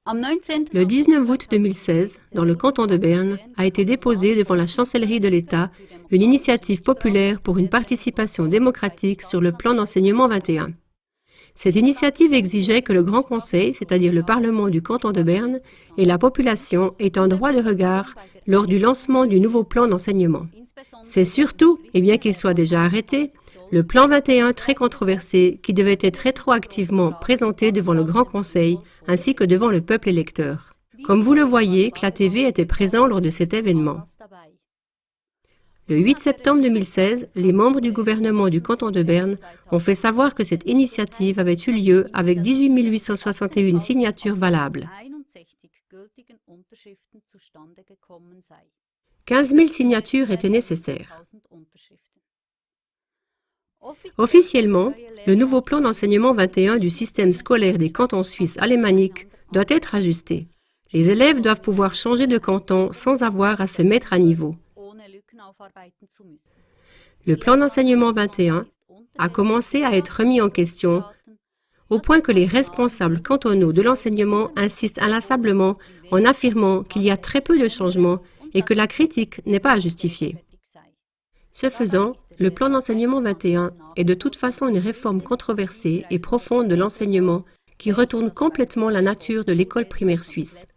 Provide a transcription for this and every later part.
Le 19 août 2016, dans le canton de Berne, a été déposée devant la chancellerie de l'État une initiative populaire pour une participation démocratique sur le plan d'enseignement 21. Cette initiative exigeait que le Grand Conseil, c'est-à-dire le Parlement du canton de Berne, et la population aient un droit de regard lors du lancement du nouveau plan d'enseignement. C'est surtout, et bien qu'il soit déjà arrêté, le plan 21 très controversé qui devait être rétroactivement présenté devant le Grand Conseil ainsi que devant le peuple électeur. Comme vous le voyez, CLA TV était présent lors de cet événement. Le 8 septembre 2016, les membres du gouvernement du canton de Berne ont fait savoir que cette initiative avait eu lieu avec 18 861 signatures valables. 15 000 signatures étaient nécessaires. Officiellement, le nouveau plan d'enseignement 21 du système scolaire des cantons suisses alémaniques doit être ajusté. Les élèves doivent pouvoir changer de canton sans avoir à se mettre à niveau. Le plan d'enseignement 21 a commencé à être remis en question au point que les responsables cantonaux de l'enseignement insistent inlassablement en affirmant qu'il y a très peu de changements et que la critique n'est pas à justifier. Ce faisant, le plan d'enseignement 21 est de toute façon une réforme controversée et profonde de l'enseignement qui retourne complètement la nature de l'école primaire suisse.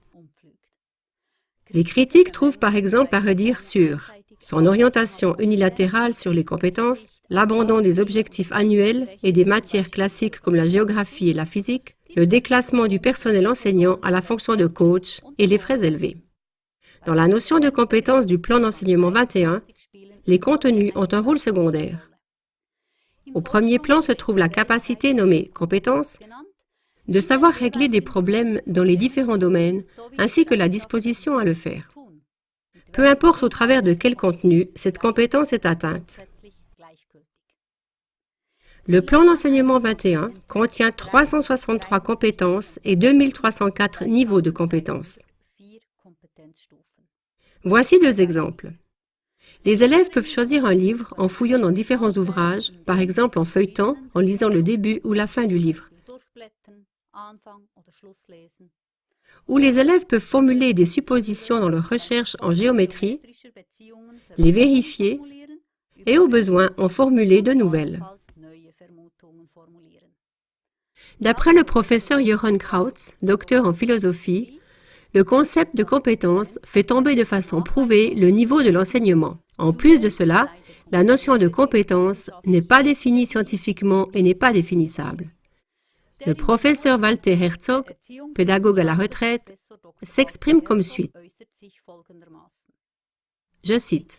Les critiques trouvent par exemple à redire sur son orientation unilatérale sur les compétences, l'abandon des objectifs annuels et des matières classiques comme la géographie et la physique, le déclassement du personnel enseignant à la fonction de coach et les frais élevés. Dans la notion de compétences du plan d'enseignement 21, les contenus ont un rôle secondaire. Au premier plan se trouve la capacité nommée compétence de savoir régler des problèmes dans les différents domaines ainsi que la disposition à le faire. Peu importe au travers de quel contenu cette compétence est atteinte. Le plan d'enseignement 21 contient 363 compétences et 2304 niveaux de compétences. Voici deux exemples. Les élèves peuvent choisir un livre en fouillant dans différents ouvrages, par exemple en feuilletant, en lisant le début ou la fin du livre. Ou les élèves peuvent formuler des suppositions dans leurs recherches en géométrie, les vérifier et au besoin en formuler de nouvelles. D'après le professeur Jochen Krautz, docteur en philosophie, le concept de compétence fait tomber de façon prouvée le niveau de l'enseignement. En plus de cela, la notion de compétence n'est pas définie scientifiquement et n'est pas définissable. Le professeur Walter Herzog, pédagogue à la retraite, s'exprime comme suit. Je cite.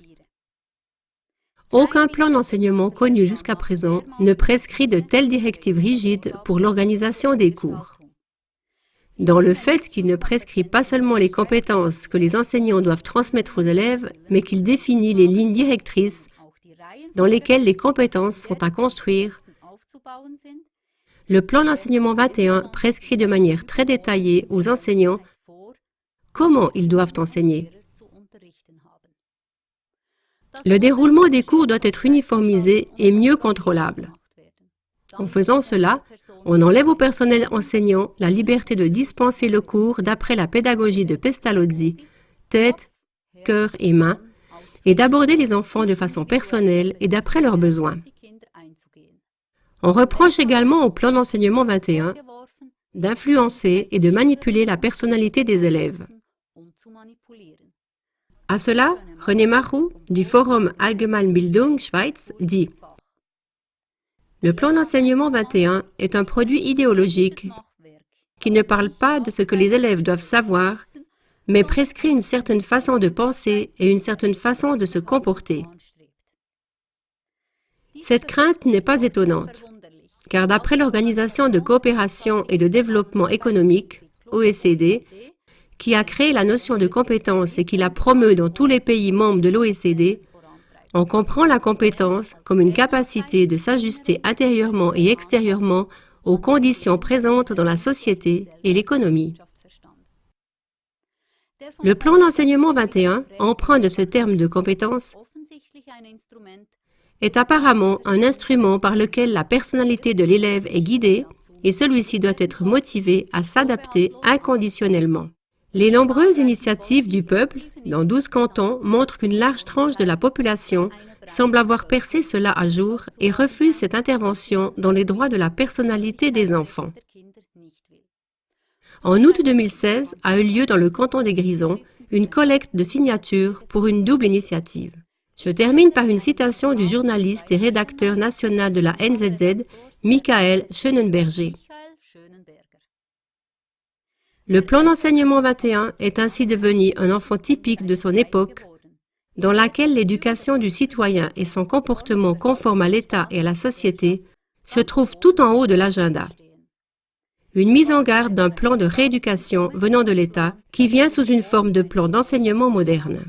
« Aucun plan d'enseignement connu jusqu'à présent ne prescrit de telles directives rigides pour l'organisation des cours. Dans le fait qu'il ne prescrit pas seulement les compétences que les enseignants doivent transmettre aux élèves, mais qu'il définit les lignes directrices dans lesquelles les compétences sont à construire, le plan d'enseignement 21 prescrit de manière très détaillée aux enseignants comment ils doivent enseigner. Le déroulement des cours doit être uniformisé et mieux contrôlable. En faisant cela, on enlève au personnel enseignant la liberté de dispenser le cours d'après la pédagogie de Pestalozzi, tête, cœur et main, et d'aborder les enfants de façon personnelle et d'après leurs besoins. On reproche également au plan d'enseignement 21 d'influencer et de manipuler la personnalité des élèves. À cela, René Marroux, du Forum Allgemeinbildung Schweiz, dit « Le plan d'enseignement 21 est un produit idéologique qui ne parle pas de ce que les élèves doivent savoir, mais prescrit une certaine façon de penser et une certaine façon de se comporter. » Cette crainte n'est pas étonnante, car d'après l'Organisation de coopération et de développement économique, OECD, qui a créé la notion de compétence et qui la promeut dans tous les pays membres de l'OECD, on comprend la compétence comme une capacité de s'ajuster intérieurement et extérieurement aux conditions présentes dans la société et l'économie. Le plan d'enseignement 21, emprunt de ce terme de compétence, est apparemment un instrument par lequel la personnalité de l'élève est guidée et celui-ci doit être motivé à s'adapter inconditionnellement. Les nombreuses initiatives du peuple, dans 12 cantons, montrent qu'une large tranche de la population semble avoir percé cela à jour et refuse cette intervention dans les droits de la personnalité des enfants. En août 2016 a eu lieu dans le canton des Grisons une collecte de signatures pour une double initiative. Je termine par une citation du journaliste et rédacteur national de la NZZ, Michael Schönenberger. Le plan d'enseignement 21 est ainsi devenu un enfant typique de son époque, dans laquelle l'éducation du citoyen et son comportement conforme à l'État et à la société se trouvent tout en haut de l'agenda. Une mise en garde d'un plan de rééducation venant de l'État qui vient sous une forme de plan d'enseignement moderne.